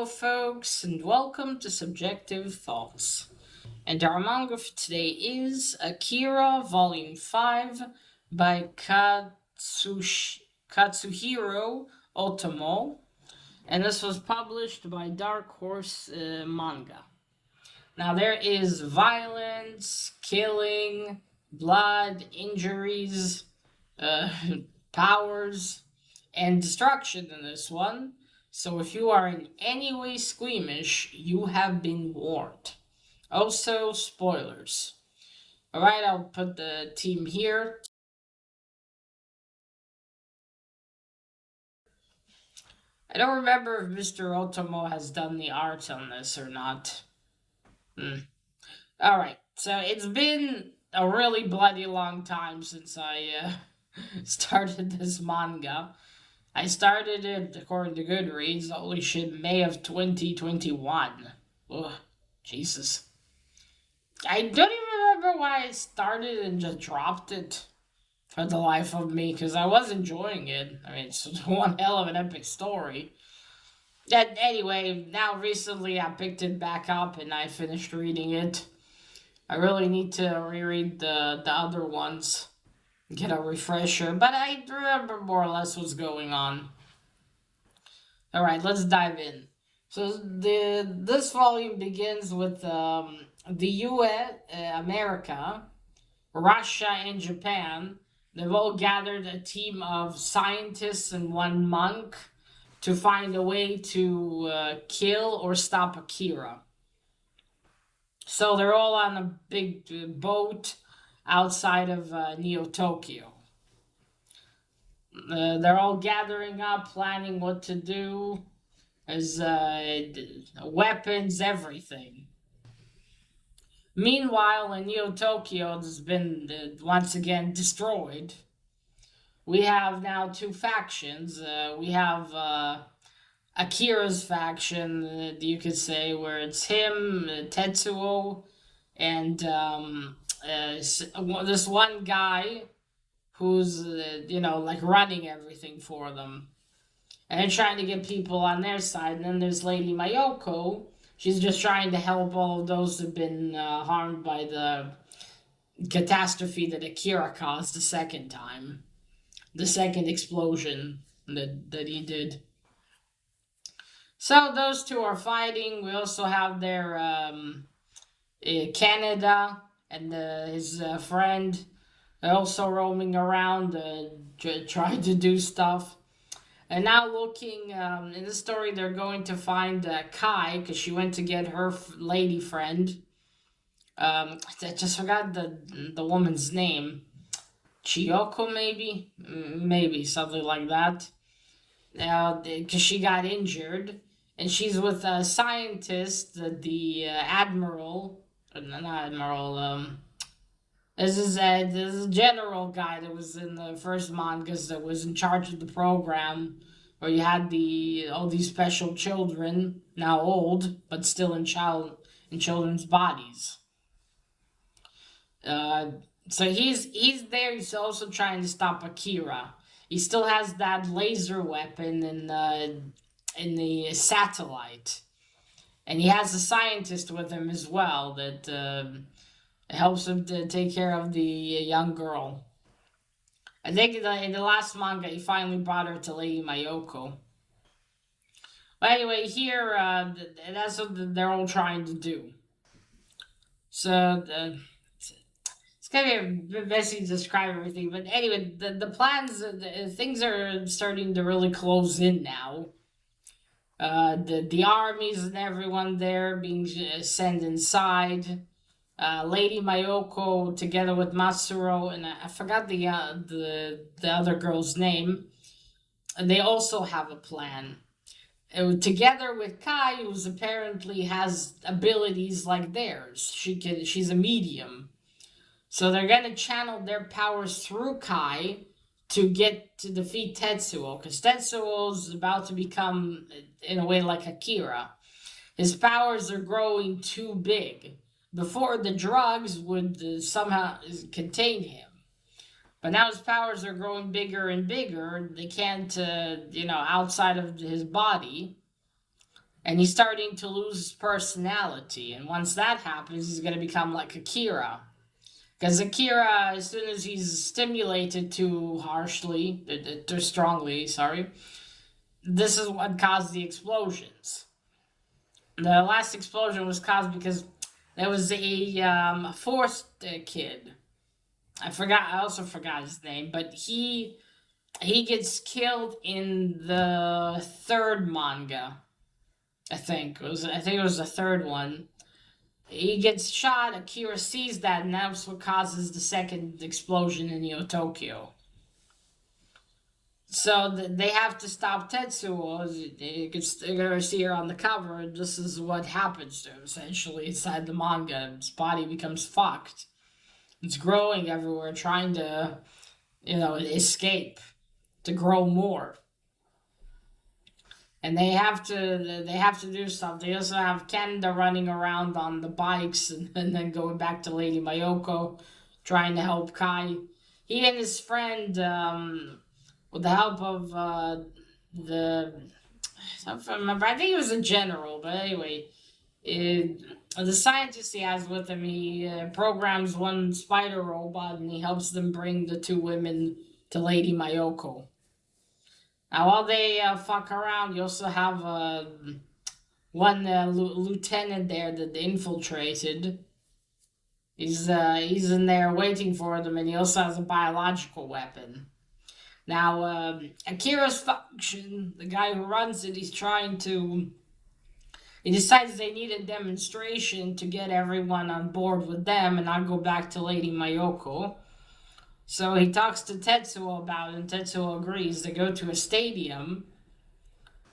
folks, and welcome to Subjective Thoughts. And our manga for today is Akira, Volume 5 by Katsuhiro Otomo, and this was published by Dark Horse Manga. Now, there is violence, killing, blood, injuries, uh, powers, and destruction in this one. So if you are in any way squeamish, you have been warned. Also, spoilers. Alright, I'll put the team here. I don't remember if Mr. Otomo has done the art on this or not. Alright, so it's been a really bloody long time since I started this manga. I started it, according to Goodreads, holy shit, May of 2021. Ugh, Jesus. I don't even remember why I started and just dropped it for the life of me, because I was enjoying it. I mean, it's one hell of an epic story. And anyway, now recently I picked it back up and I finished reading it. I really need to reread the other ones, get a refresher, but I remember more or less what's going on. All right, let's dive in. So this volume begins with the U.S., America, Russia, and Japan. They've all gathered a team of scientists and one monk to find a way to kill or stop Akira. So they're all on a big boat outside of Neo Tokyo. They're all gathering up, planning what to do. There's weapons, everything. Meanwhile, in Neo Tokyo, has been once again destroyed. We have now two factions. We have Akira's faction, you could say, where it's him, Tetsuo, and this one guy who's, like running everything for them. And they're trying to get people on their side. And then there's Lady Mayoko. She's just trying to help all of those who've been harmed by the catastrophe that Akira caused the second time. The second explosion that he did. So those two are fighting. We also have their Canada and his friend. They're also roaming around, trying to do stuff. And now looking in the story, they're going to find Kai because she went to get her lady friend. I just forgot the woman's name. Chiyoko, maybe something like that. Because she got injured, and she's with a scientist, the admiral, not admiral. This is a general guy that was in the first mangas that was in charge of the program, where you had all these special children, now old but still in children's bodies. Uh, so he's there. He's also trying to stop Akira. He still has that laser weapon in the satellite, and he has a scientist with him as well that helps him to take care of the young girl. I think in the last manga, he finally brought her to Lady Mayoko. But anyway, here, that's what they're all trying to do. So, it's kind of a bit messy to describe everything. But anyway, the plans, things are starting to really close in now. The armies and everyone there being sent inside. Lady Mayoko together with Matsuro and I forgot the other girl's name. They also have a plan. Together with Kai, who's apparently has abilities like theirs. She's a medium. So they're gonna channel their powers through Kai to get to defeat Tetsuo, because Tetsuo's about to become, in a way, like Akira. His powers are growing too big. Before, the drugs would somehow contain him. But now his powers are growing bigger and bigger. They can't, outside of his body. and he's starting to lose his personality. And once that happens, he's gonna become like Akira. Because Akira, as soon as he's stimulated too harshly, too strongly, sorry, this is what caused the explosions. The last explosion was caused because there was a fourth kid. I also forgot his name, but he gets killed in the third manga. I think it was the third one. He gets shot. Akira sees that, and that's what causes the second explosion in Neo Tokyo. So they have to stop Tetsuo. You're gonna see her on the cover. And this is what happens to him essentially inside the manga. His body becomes fucked. It's growing everywhere, trying to, escape, to grow more. And they have to do stuff. They also have Kenda running around on the bikes and then going back to Lady Mayoko, trying to help Kai. He and his friend, with the help of the I don't remember. I think he was a general, but anyway, the scientist he has with him, he programs one spider robot and he helps them bring the two women to Lady Mayoko. Now, while they fuck around, you also have one lieutenant there that they infiltrated. He's in there waiting for them, and he also has a biological weapon. Now, Akira's function, the guy who runs it, he decides they need a demonstration to get everyone on board with them and not go back to Lady Mayoko. So he talks to Tetsuo about it, and Tetsuo agrees. They go to a stadium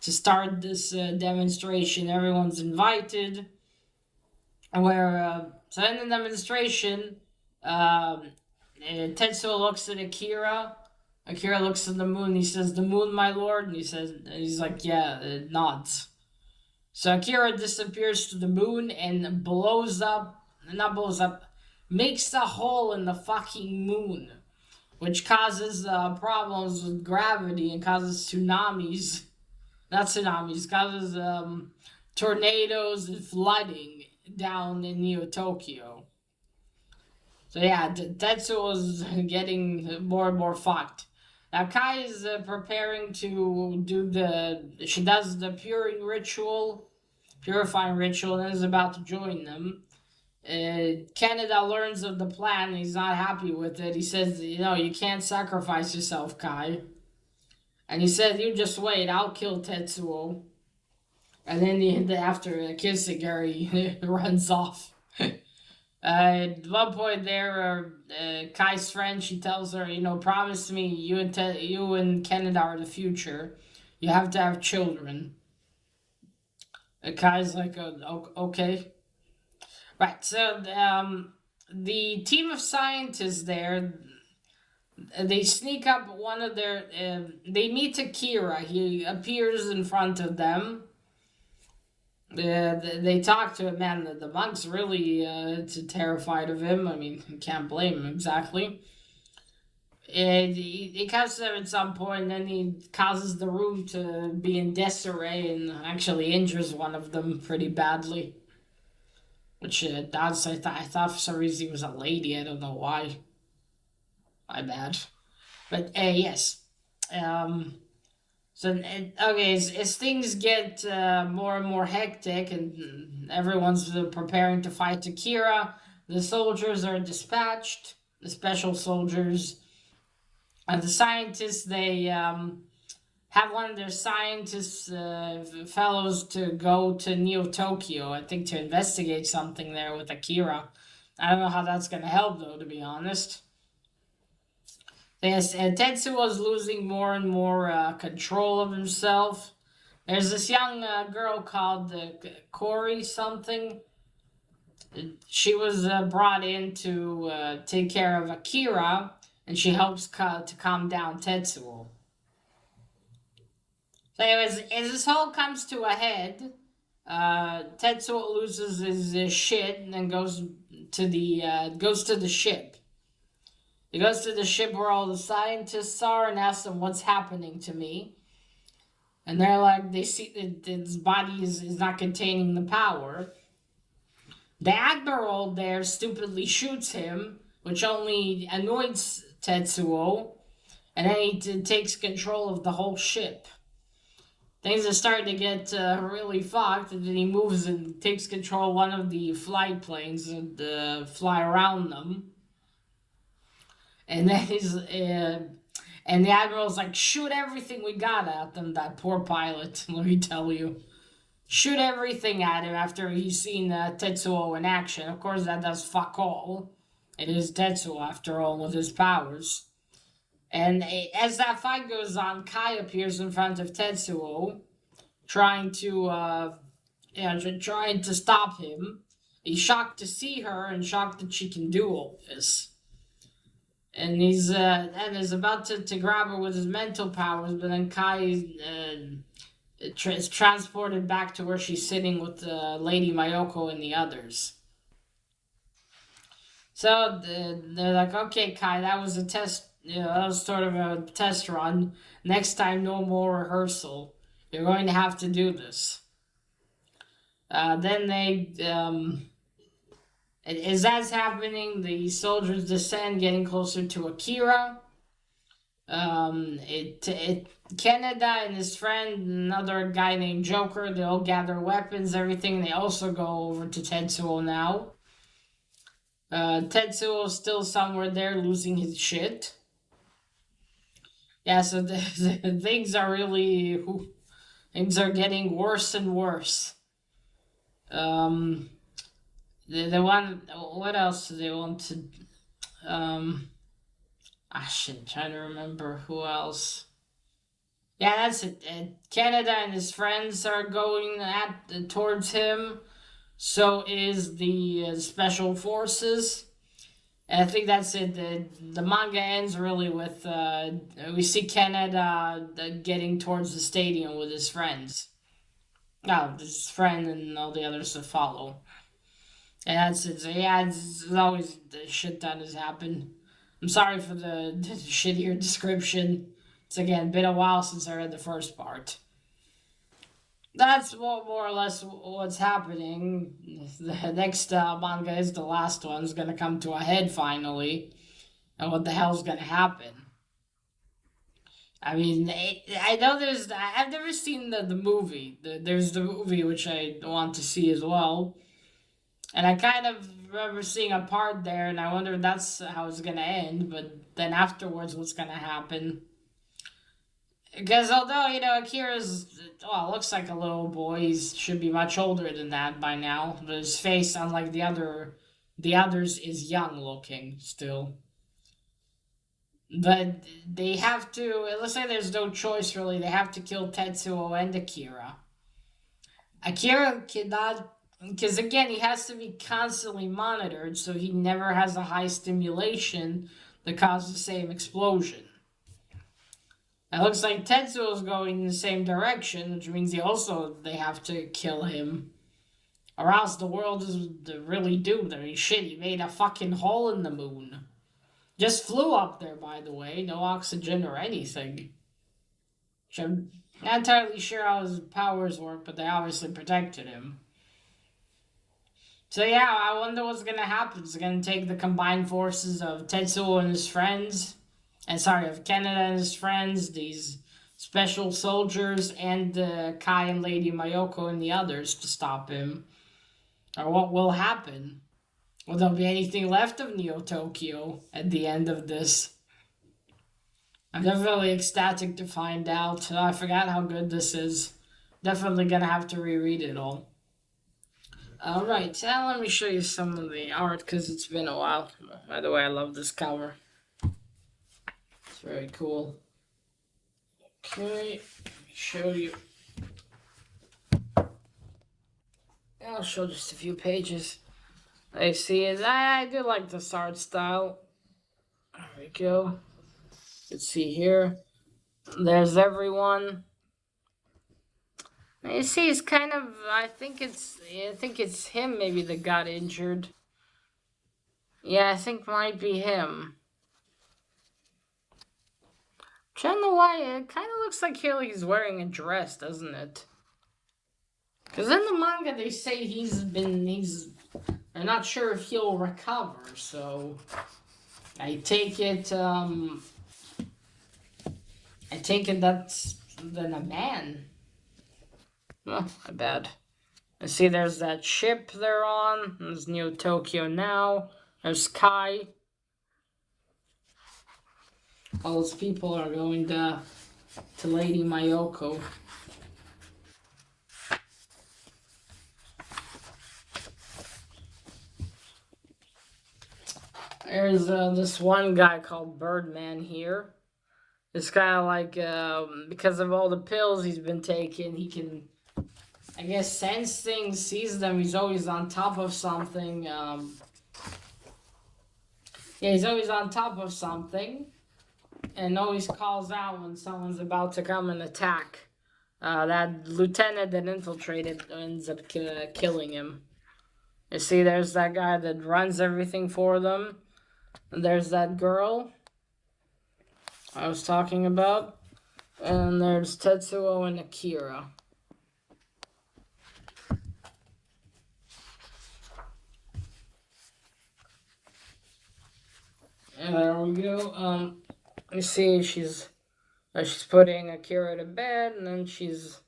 to start this demonstration. Everyone's invited. So in the demonstration, Tetsuo looks at Akira. Akira looks at the moon. He says, "The moon, my lord." And he's like, "Yeah," nods. So Akira disappears to the moon and not blows up, makes a hole in the fucking moon, which causes problems with gravity and causes tsunamis. Not tsunamis, causes tornadoes and flooding down in Neo Tokyo. So yeah, Tetsuo is getting more and more fucked. Now Kai is preparing to she does the purifying ritual, and is about to join them. Canada learns of the plan. He's not happy with it. He says, you can't sacrifice yourself, Kai. And he says, you just wait, I'll kill Tetsuo. And then after kissing her, he runs off. At one point there, Kai's friend, she tells her, promise me you and Canada are the future. You have to have children. Kai's like, okay. Right, so the team of scientists there, they sneak up they meet Akira. He appears in front of them. They talk to him, man. The monk's really terrified of him. I mean, you can't blame him exactly. He comes to them at some point, and then he causes the room to be in disarray and actually injures one of them pretty badly. Which I thought for some reason he was a lady. I don't know why. My bad. But yes. So okay, as things get more and more hectic, and everyone's preparing to fight Akira, the soldiers are dispatched. The special soldiers and the scientists. They have one of their scientists fellows to go to Neo Tokyo. I think to investigate something there with Akira. I don't know how that's gonna help though, to be honest. Yes, and Tetsuo is losing more and more control of himself. There's this young girl called Corey something. She was brought in to take care of Akira, and she helps to calm down Tetsuo. So anyways, as this whole comes to a head, Tetsuo loses his shit and then goes to the ship. He goes to the ship where all the scientists are and asks them what's happening to me. And they're like, they see that his body is not containing the power. The admiral there stupidly shoots him, which only annoys Tetsuo, and then he takes control of the whole ship. Things are starting to get really fucked, and then he moves and takes control of one of the flight planes and fly around them. And then and the admiral's like, shoot everything we got at them. That poor pilot, let me tell you. Shoot everything at him after he's seen Tetsuo in action. Of course, that does fuck all. It is Tetsuo, after all, with his powers. And as that fight goes on, Kai appears in front of Tetsuo, trying to, trying to stop him. He's shocked to see her and shocked that she can do all this. And he's and is about to grab her with his mental powers, but then Kai is transported back to where she's sitting with Lady Mayoko and the others. So they're like, okay, Kai, that was a test. That was sort of a test run. Next time, no more rehearsal. You're going to have to do this. Then as that's happening, the soldiers descend, getting closer to Akira. Canada and his friend, another guy named Joker, they all gather weapons, everything. They also go over to Tetsuo now. Tetsuo is still somewhere there, losing his shit. Yeah, so things are really, things are getting worse and worse. The one, what else do they want to? Shit, trying to remember who else. Yeah, that's it. Canada and his friends are going towards him. So is the special forces. And I think that's it. The manga ends really with we see Canada getting towards the stadium with his friends. No, his friend and all the others to follow. And that's it. So yeah, it's always the shit that has happened. I'm sorry for the shittier description. It's again been a while since I read the first part. That's what more or less what's happening. The next manga is the last one's gonna come to a head finally, and what the hell's gonna happen? I mean, I know I've never seen the movie. There's the movie which I want to see as well, and I kind of remember seeing a part there, and I wonder if that's how it's gonna end. But then afterwards, what's gonna happen? Because although, Akira's, well, looks like a little boy, he should be much older than that by now. But his face, unlike the others, is young looking still. But they have to, it looks like there's no choice really. They have to kill Tetsuo and Akira. Akira cannot, because again, he has to be constantly monitored so he never has a high stimulation that causes the same explosion. It looks like Tetsuo is going in the same direction, which means they have to kill him. Or else the world is really doomed. I mean, shit, he made a fucking hole in the moon. Just flew up there, by the way. No oxygen or anything. Which I'm not entirely sure how his powers work, but they obviously protected him. So yeah, I wonder what's gonna happen. It's gonna take the combined forces of Tetsuo and his friends, of Canada and his friends, these special soldiers, and Kai and Lady Mayoko and the others to stop him. Or what will happen? Will there be anything left of Neo Tokyo at the end of this? I'm definitely ecstatic to find out. I forgot how good this is. Definitely gonna have to reread it all. Alright, now let me show you some of the art because it's been a while. By the way, I love this cover. It's very cool. Okay, let me show you. I'll show just a few pages. I see it. I do like this art style. There we go. Let's see here. There's everyone. You see, it's kind of. I think it's him maybe that got injured. Yeah, I think might be him. I don't know why, it kind of looks like he's wearing a dress, doesn't it? Because in the manga they say they're not sure if he'll recover, so I take it, that's then a man. Oh, my bad. I see there's that ship they're on. There's New Tokyo now. There's Kai. All those people are going to Lady Mayoko. There's this one guy called Birdman here. This guy, like, because of all the pills he's been taking, he can, I guess, sense things, sees them. He's always on top of something. Yeah, he's always on top of something, and always calls out when someone's about to come and attack. That lieutenant that infiltrated ends up killing him. You see, there's that guy that runs everything for them. And there's that girl I was talking about. And there's Tetsuo and Akira. And there we go. You see, she's putting Akira to bed, and then she's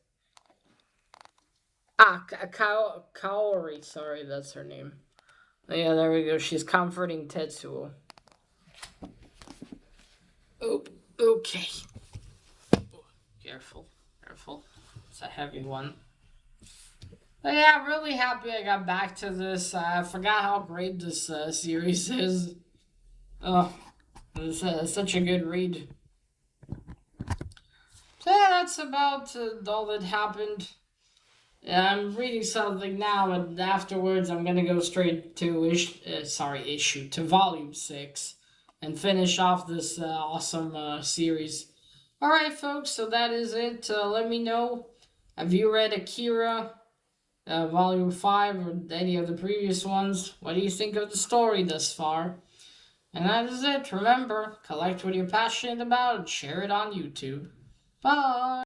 Kaori. Sorry, that's her name. Yeah, there we go. She's comforting Tetsuo. Oh, okay. Careful. It's a heavy one. But yeah, I'm really happy I got back to this. I forgot how great this series is. Oh, it's such a good read. So yeah, that's about all that happened. Yeah, I'm reading something now, and afterwards I'm gonna go straight to issue to volume 6, and finish off this awesome series. All right, folks. So that is it. Let me know. Have you read Akira, Volume 5, or any of the previous ones? What do you think of the story thus far? And that is it. Remember, collect what you're passionate about and share it on YouTube. Bye!